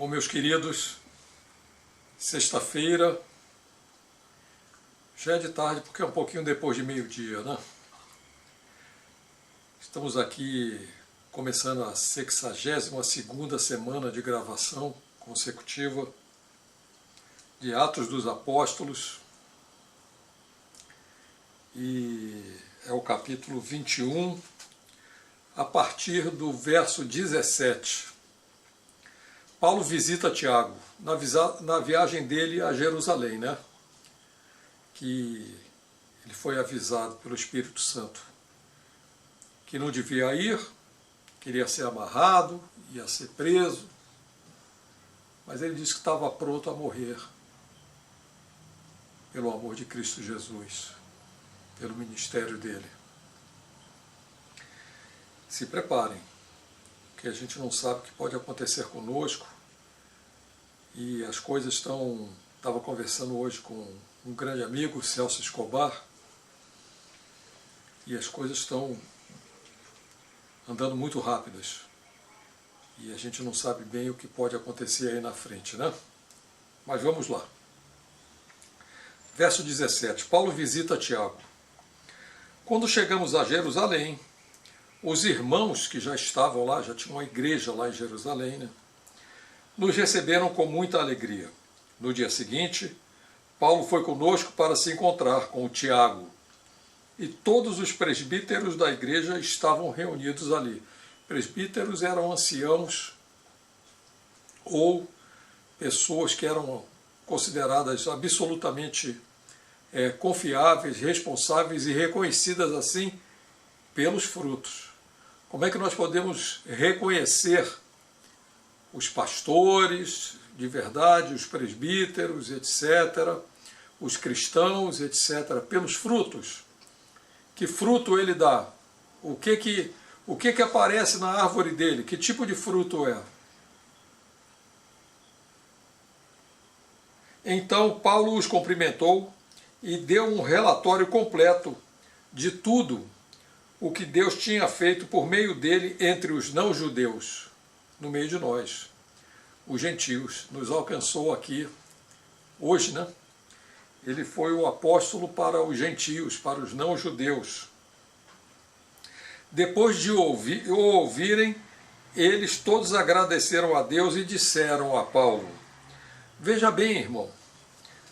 Bom, meus queridos, sexta-feira, já é de tarde porque é um pouquinho depois de meio-dia, né? Estamos aqui começando a 62ª semana de gravação consecutiva de Atos dos Apóstolos e é o capítulo 21, a partir do verso 17. Paulo visita Tiago na viagem dele a Jerusalém, né? Que ele foi avisado pelo Espírito Santo que não devia ir, queria ser amarrado, ia ser preso, mas ele disse que estava pronto a morrer pelo amor de Cristo Jesus, pelo ministério dele. Se preparem, que a gente não sabe o que pode acontecer conosco, e as coisas estão... Estava conversando hoje com um grande amigo, Celso Escobar, e as coisas estão andando muito rápidas, e a gente não sabe bem o que pode acontecer aí na frente, né? Mas vamos lá. Verso 17, Paulo visita Tiago. Quando chegamos a Jerusalém, os irmãos que já estavam lá, já tinham uma igreja lá em Jerusalém, né, nos receberam com muita alegria. No dia seguinte, Paulo foi conosco para se encontrar com o Tiago, e todos os presbíteros da igreja estavam reunidos ali. Presbíteros eram anciãos ou pessoas que eram consideradas absolutamente confiáveis, responsáveis e reconhecidas assim pelos frutos. Como é que nós podemos reconhecer os pastores de verdade, os presbíteros, etc., os cristãos, etc., pelos frutos? Que fruto ele dá? O que aparece na árvore dele? Que tipo de fruto é? Então Paulo os cumprimentou e deu um relatório completo de tudo o que Deus tinha feito por meio dele entre os não-judeus, no meio de nós, os gentios. Nos alcançou aqui hoje, né? Ele foi o apóstolo para os gentios, para os não-judeus. Depois de o ouvirem, eles todos agradeceram a Deus e disseram a Paulo: veja bem, irmão,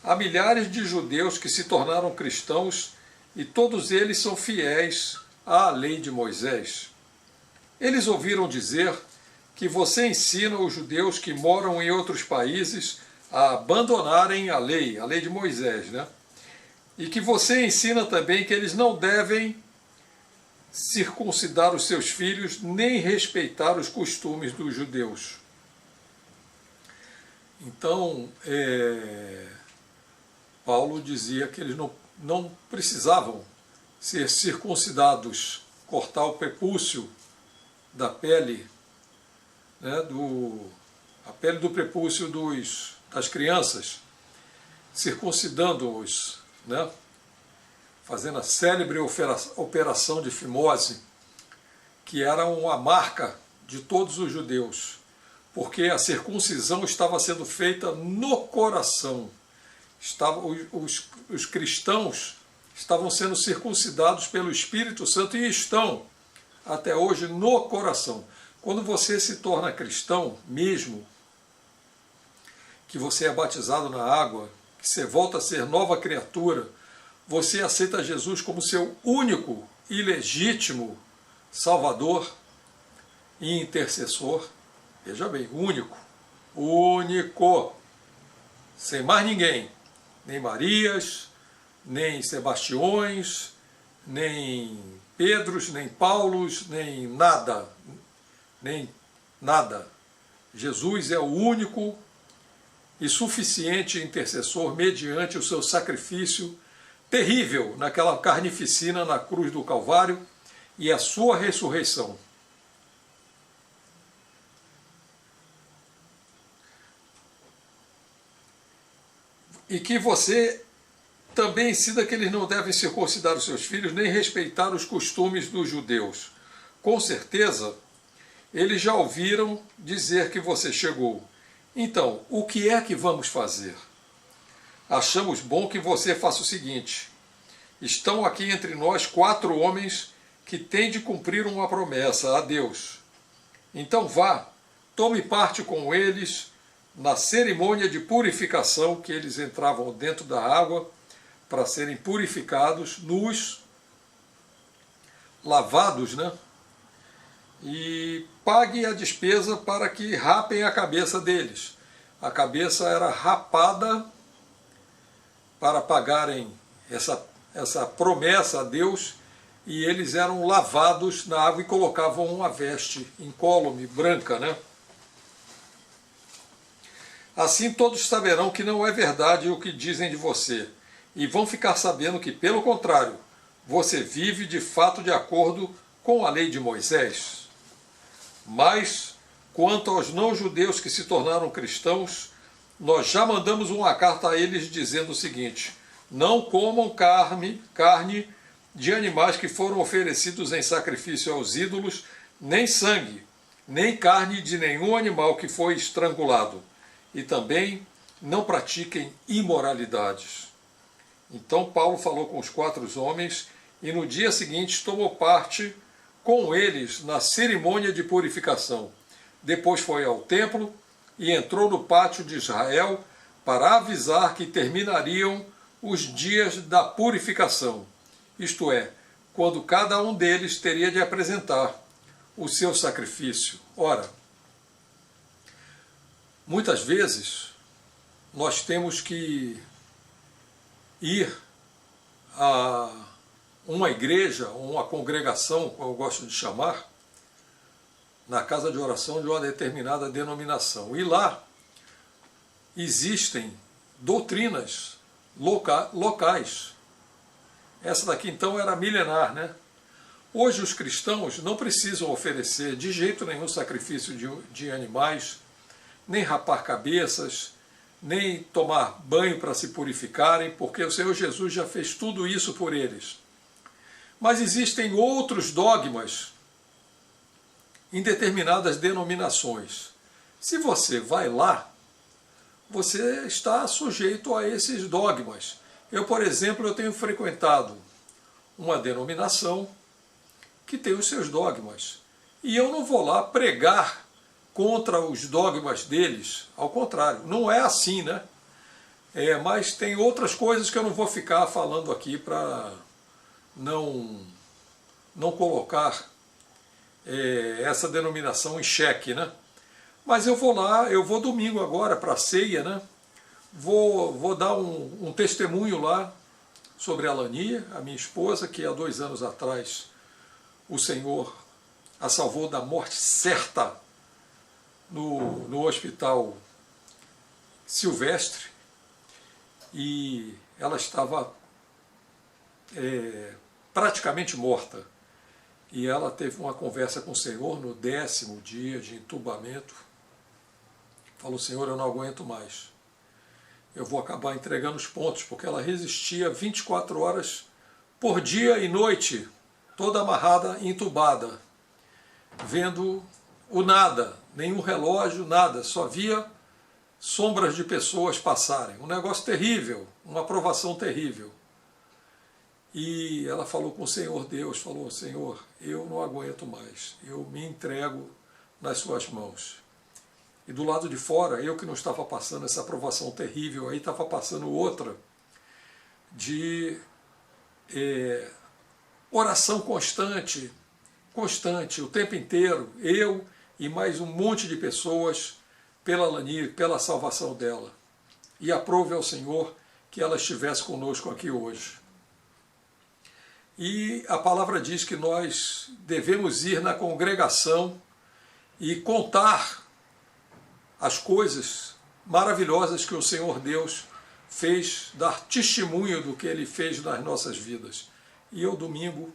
há milhares de judeus que se tornaram cristãos e todos eles são fiéis à lei de Moisés. Eles ouviram dizer que você ensina os judeus que moram em outros países a abandonarem a lei de Moisés, né? E que você ensina também que eles não devem circuncidar os seus filhos nem respeitar os costumes dos judeus. Então, Paulo dizia que eles não precisavam ser circuncidados, cortar o prepúcio da pele, né, a pele do prepúcio das crianças, circuncidando-os, né, fazendo a célebre operação de fimose, que era uma marca de todos os judeus, porque a circuncisão estava sendo feita no coração. Os cristãos estavam sendo circuncidados pelo Espírito Santo e estão até hoje no coração. Quando você se torna cristão mesmo, que você é batizado na água, que você volta a ser nova criatura, você aceita Jesus como seu único e legítimo Salvador e intercessor. Veja bem, único, sem mais ninguém, nem Marias, nem Sebastiões, nem Pedros, nem Paulos, nem nada. Jesus é o único e suficiente intercessor mediante o seu sacrifício terrível naquela carnificina na cruz do Calvário e a sua ressurreição. E que você também ensina que eles não devem circuncidar os seus filhos nem respeitar os costumes dos judeus. Com certeza, eles já ouviram dizer que você chegou Então, o que é que vamos fazer? Achamos bom que você faça o seguinte: estão aqui entre nós 4 homens que têm de cumprir uma promessa a Deus. Então vá, tome parte com eles na cerimônia de purificação, que eles entravam dentro da água para serem purificados, nus, lavados, né? E pague a despesa para que rapem a cabeça deles. A cabeça era rapada para pagarem essa promessa a Deus, e eles eram lavados na água e colocavam uma veste incólume, branca, né? Assim todos saberão que não é verdade o que dizem de você, e vão ficar sabendo que, pelo contrário, você vive de fato de acordo com a lei de Moisés. Mas, quanto aos não-judeus que se tornaram cristãos, nós já mandamos uma carta a eles dizendo o seguinte: não comam carne de animais que foram oferecidos em sacrifício aos ídolos, nem sangue, nem carne de nenhum animal que foi estrangulado, e também não pratiquem imoralidades. Então Paulo falou com os 4 homens e no dia seguinte tomou parte com eles na cerimônia de purificação. Depois foi ao templo e entrou no pátio de Israel para avisar que terminariam os dias da purificação, isto é, quando cada um deles teria de apresentar o seu sacrifício. Ora, muitas vezes nós temos que ir a uma igreja, uma congregação, como eu gosto de chamar, na casa de oração de uma determinada denominação. E lá existem doutrinas locais. Essa daqui então era milenar, né? Hoje os cristãos não precisam oferecer de jeito nenhum sacrifício de animais, nem rapar cabeças, nem tomar banho para se purificarem, porque o Senhor Jesus já fez tudo isso por eles. Mas existem outros dogmas em determinadas denominações. Se você vai lá, você está sujeito a esses dogmas. Eu, por exemplo, tenho frequentado uma denominação que tem os seus dogmas. E eu não vou lá pregar contra os dogmas deles, ao contrário, não é assim, né? Mas tem outras coisas que eu não vou ficar falando aqui para não colocar essa denominação em xeque, né? Mas eu vou lá, eu vou domingo agora para a ceia, né? Vou dar um testemunho lá sobre a Lani, a minha esposa, que há 2 anos atrás o Senhor a salvou da morte certa no hospital Silvestre, e ela estava praticamente morta. E ela teve uma conversa com o Senhor no 10º dia de entubamento. Falou: Senhor, eu não aguento mais. Eu vou acabar entregando os pontos, porque ela resistia 24 horas por dia e noite, toda amarrada, entubada, vendo o nada, nenhum relógio, nada, só via sombras de pessoas passarem. Um negócio terrível, uma provação terrível. E ela falou com o Senhor Deus, falou: Senhor, eu não aguento mais, eu me entrego nas suas mãos. E do lado de fora, eu que não estava passando essa provação terrível, aí estava passando outra de oração constante, o tempo inteiro, eu e mais um monte de pessoas pela Lani, pela salvação dela. E aprove ao Senhor que ela estivesse conosco aqui hoje. E a palavra diz que nós devemos ir na congregação e contar as coisas maravilhosas que o Senhor Deus fez, dar testemunho do que Ele fez nas nossas vidas. E eu, domingo,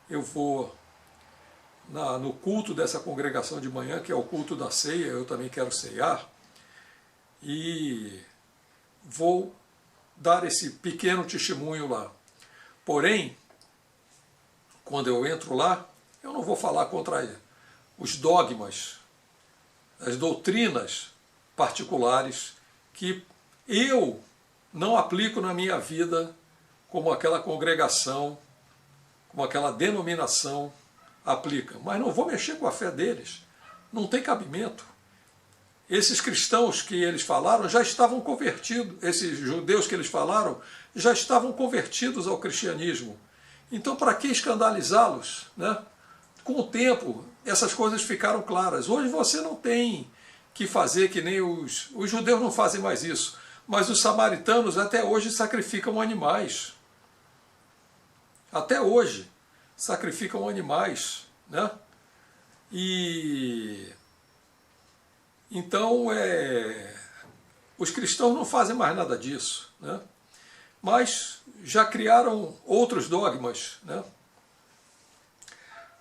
eu vou no culto dessa congregação de manhã, que é o culto da ceia, eu também quero ceiar, e vou dar esse pequeno testemunho lá. Porém, quando eu entro lá, eu não vou falar contra os dogmas, as doutrinas particulares que eu não aplico na minha vida como aquela congregação, como aquela denominação aplica. Mas não vou mexer com a fé deles. Não tem cabimento. Esses cristãos que eles falaram já estavam convertidos, esses judeus que eles falaram já estavam convertidos ao cristianismo. Então, para que escandalizá-los, né? Com o tempo, essas coisas ficaram claras. Hoje você não tem que fazer que nem os judeus não fazem mais isso, mas os samaritanos até hoje sacrificam animais. Até hoje sacrificam animais, né? E então os cristãos não fazem mais nada disso, né? Mas já criaram outros dogmas, né?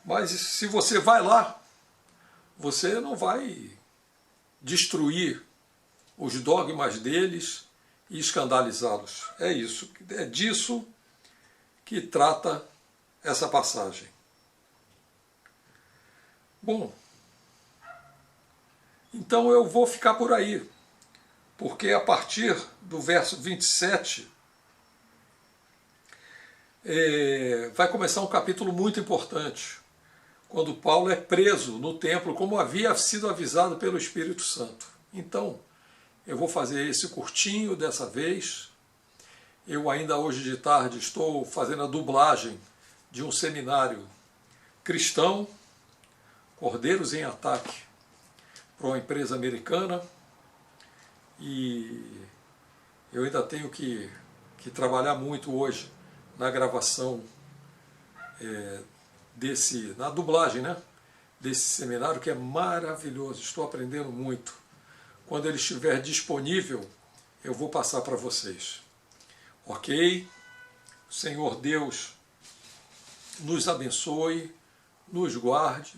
Mas se você vai lá, você não vai destruir os dogmas deles e escandalizá-los. É isso, é disso que trata essa passagem. Bom, então eu vou ficar por aí, porque a partir do verso 27 vai começar um capítulo muito importante, quando Paulo é preso no templo, como havia sido avisado pelo Espírito Santo. Então, eu vou fazer esse curtinho dessa vez. Eu ainda hoje de tarde estou fazendo a dublagem de um seminário cristão, Cordeiros em Ataque, para uma empresa americana, e eu ainda tenho que trabalhar muito hoje na gravação na dublagem, né, desse seminário, que é maravilhoso, estou aprendendo muito. Quando ele estiver disponível, eu vou passar para vocês. Ok? O Senhor Deus nos abençoe, nos guarde,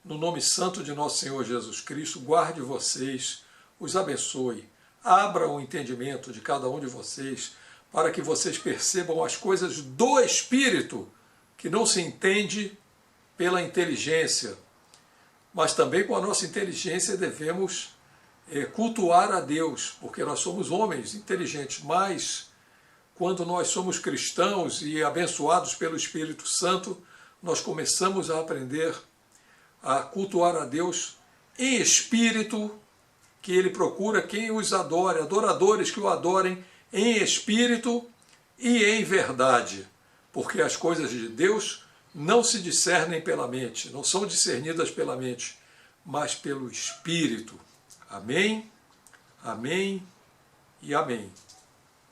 no nome santo de nosso Senhor Jesus Cristo, guarde vocês, os abençoe, abra o entendimento de cada um de vocês, para que vocês percebam as coisas do Espírito, que não se entende pela inteligência, mas também com a nossa inteligência devemos cultuar a Deus, porque nós somos homens inteligentes, mas quando nós somos cristãos e abençoados pelo Espírito Santo, nós começamos a aprender a cultuar a Deus em espírito, que Ele procura quem os adore, adoradores que o adorem em espírito e em verdade, porque as coisas de Deus não se discernem pela mente, não são discernidas pela mente, mas pelo Espírito. Amém, amém e amém.